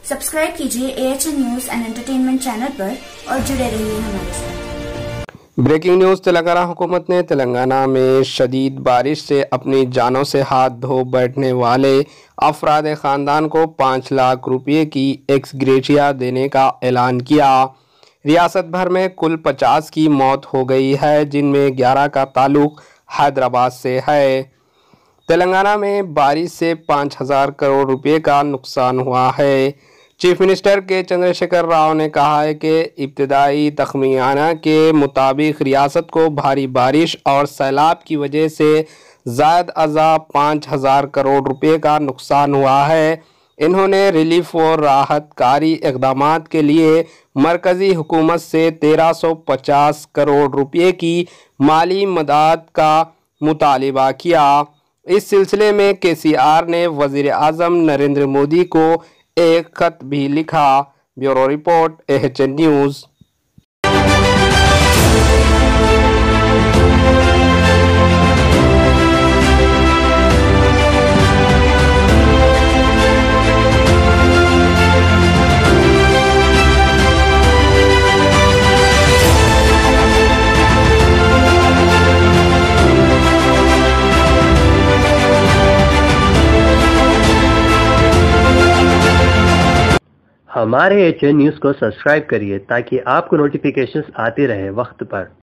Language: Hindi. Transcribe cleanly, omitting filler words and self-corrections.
सब्सक्राइब कीजिए AHN news and entertainment channel पर और जुड़े रहिए हमारे साथ। Breaking news. तेलंगाना हुकूमत ने तेलंगाना में शदीद बारिश से अपनी जानों से हाथ धो बैठने वाले अफराद ख़ानदान को 5 लाख रुपये की एक्स ग्रेशिया देने का ऐलान किया। रियासत भर में कुल 50 की मौत हो गई है, जिनमें 11 का ताल्लुक हैदराबाद से है। तेलंगाना में बारिश से 5,000 करोड़ रुपए का नुकसान हुआ है। चीफ मिनिस्टर के चंद्रशेखर राव ने कहा है कि इब्तदाई तखमीना के मुताबिक रियासत को भारी बारिश और सैलाब की वजह से ज़ायद अज़ा 5,000 करोड़ रुपए का नुकसान हुआ है। इन्होंने रिलीफ और राहत कारी इक़दामात के लिए मरकज़ी हुकूमत से 1,350 करोड़ रुपए की माली मदद का मुतालिबा किया। इस सिलसिले में KCR ने वज़ीर आज़म नरेंद्र मोदी को एक खत भी लिखा। Bureau report AHN news. हमारे AHN न्यूज़ को सब्सक्राइब करिए ताकि आपको नोटिफिकेशंस आते रहे वक्त पर।